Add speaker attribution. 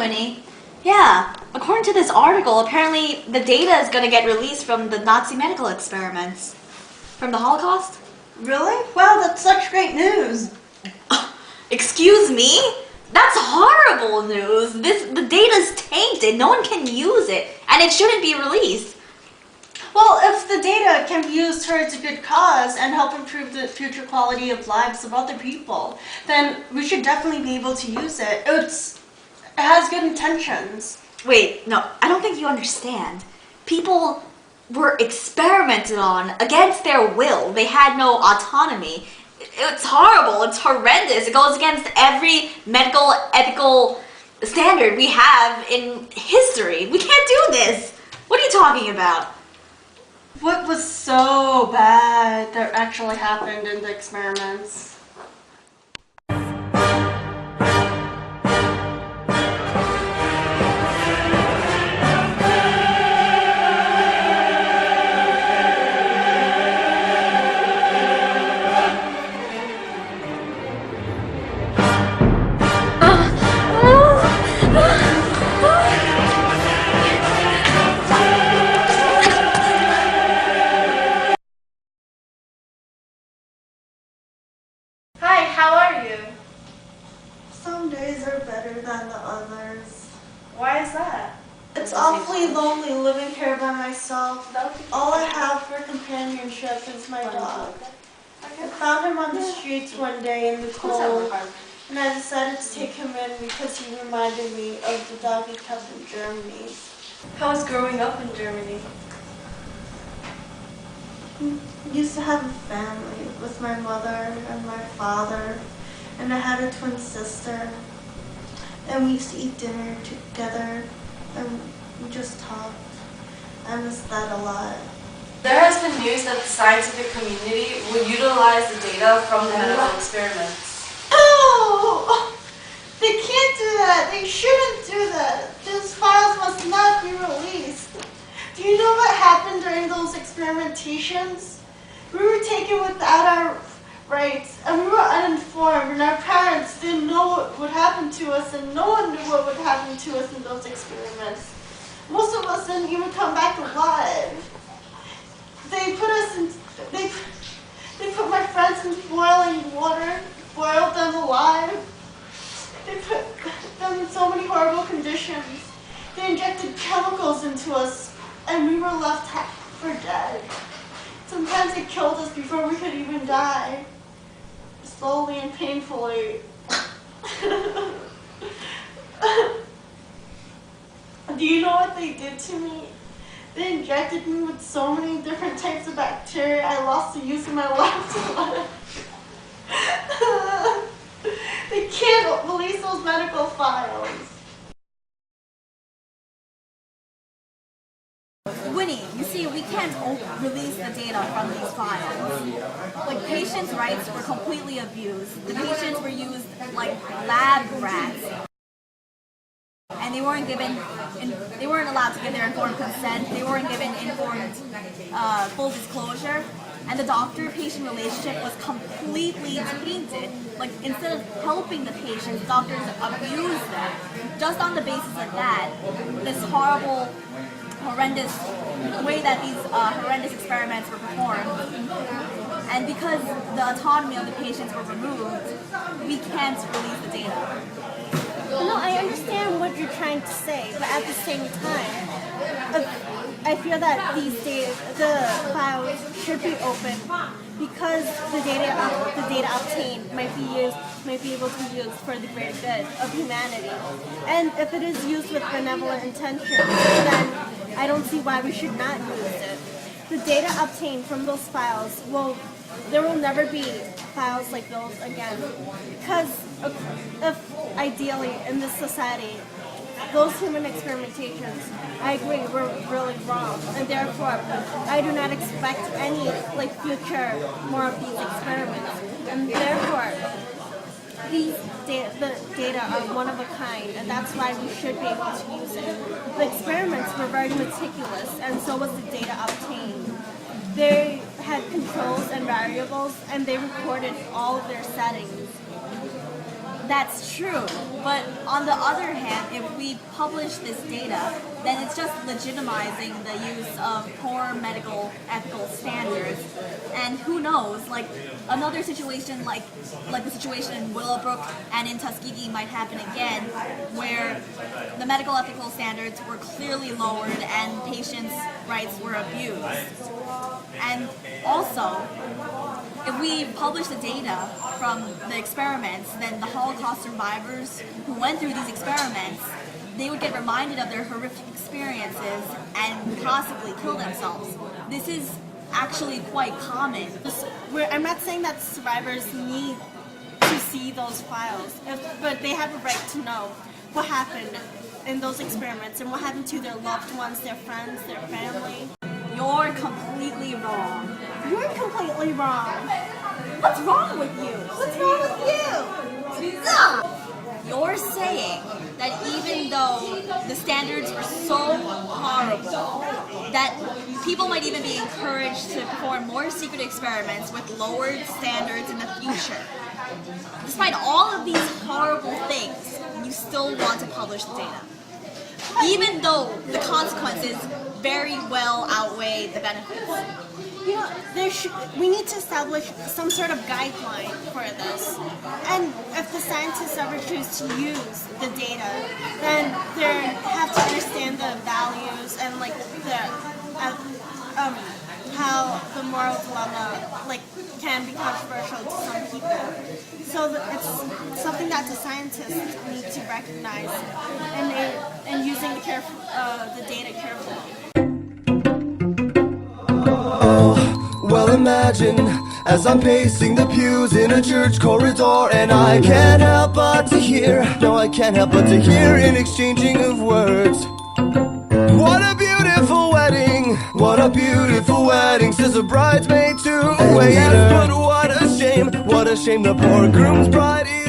Speaker 1: Winnie. Yeah, according to this article, apparently the data is going to get released from the Nazi medical experiments. From the Holocaust?
Speaker 2: Really? Wow, that's such great news.
Speaker 1: Excuse me? That's horrible news. The data's tainted. No one can use it, and it shouldn't be released.
Speaker 2: Well, if the data can be used towards a good cause and help improve the future quality of lives of other people, then we should definitely be able to use it. It has good intentions.
Speaker 1: Wait, no, I don't think you understand. People were experimented on against their will. They had no autonomy. It's horrible. It's horrendous. It goes against every medical, ethical standard we have in history. We can't do this. What are you talking about?
Speaker 2: What was so bad that actually happened in the experiments?
Speaker 3: Hi, how are you?
Speaker 2: Some days are better than the others.
Speaker 3: Why is that?
Speaker 2: It's awfully lonely living here by myself. All I have for companionship is my dog. I found him on the streets one day in the cold, and I decided to take him in because he reminded me of the dog he kept in Germany.
Speaker 3: How was growing up in Germany?
Speaker 2: I used to have a family with my mother and my father, and I had a twin sister, and we used to eat dinner together, and we just talked. I miss that a lot.
Speaker 3: There has been news that the scientific community will utilize the data from the medical experiments.
Speaker 2: Oh! They can't do that. They shouldn't do that. Those files must not be released. Do you know what happened during those experimentations? We were taken without our rights, and we were uninformed, and our parents didn't know what would happen to us, and no one knew what would happen to us in those experiments. Most of us didn't even come back alive. They put us in, they put my friends in boiling water, boiled them alive. They put them in so many horrible conditions. They injected chemicals into us, and we were left for dead. Sometimes they killed us before we could even die, slowly and painfully. Do you know what they did to me? They injected me with so many different types of bacteria, I lost the use of my left leg. They can't release those medical files.
Speaker 4: Winnie, you see, we can't release the data from these files. Like, patients' rights were completely abused. The patients were used like lab rats. And they weren't allowed to give their informed consent. They weren't given informed full disclosure. And the doctor-patient relationship was completely tainted. Like, instead of helping the patients, doctors abused them. Just on the basis of that, this horrible, horrendous way that these horrendous experiments were performed. And because the autonomy of the patients were removed, we can't release the data.
Speaker 5: No, I understand what you're trying to say, but at the same time, I feel that these days the files should be open because the data obtained might be able to be used for the greater good of humanity. And if it is used with benevolent intention, then I don't see why we should not use it. The data obtained from those files there will never be files like those again. Because if ideally in this society, those human experimentations, I agree, were really wrong. And therefore, I do not expect any future more of these experiments. And therefore, the data are one of a kind, and that's why we should be able to use it. The experiments were very meticulous, and so was the data obtained. They had controls and variables, and they recorded all of their settings.
Speaker 4: That's true, but on the other hand, if we publish this data, then it's just legitimizing the use of poor medical ethical standards. And who knows, like another situation like the situation in Willowbrook and in Tuskegee might happen again, where the medical ethical standards were clearly lowered and patients' rights were abused. And also, if we publish the data from the experiments, then the Holocaust survivors who went through these experiments, they would get reminded of their horrific experiences and possibly kill themselves. This is actually quite common.
Speaker 5: I'm not saying that survivors need to see those files, but they have a right to know what happened in those experiments and what happened to their loved ones, their friends, their family.
Speaker 4: You're completely wrong.
Speaker 5: You're completely wrong.
Speaker 4: What's wrong with you?
Speaker 5: What's wrong with you?
Speaker 4: You're saying that even though the standards were so horrible, that people might even be encouraged to perform more secret experiments with lowered standards in the future. Despite all of these horrible things, you still want to publish the data. Even though the consequences very well outweigh the benefits.
Speaker 5: You know, we need to establish some sort of guideline for this. And if the scientists ever choose to use the data, then they have to understand the values and like how the moral dilemma can be controversial to some people. So it's something that the scientists need to recognize and using the data carefully.
Speaker 6: Well, imagine as I'm pacing the pews in a church corridor, and I can't help but to hear, no, I can't help but to hear an exchanging of words. What a beautiful wedding, what a beautiful wedding, says a bridesmaid to a waiter. But what a shame the poor groom's bride is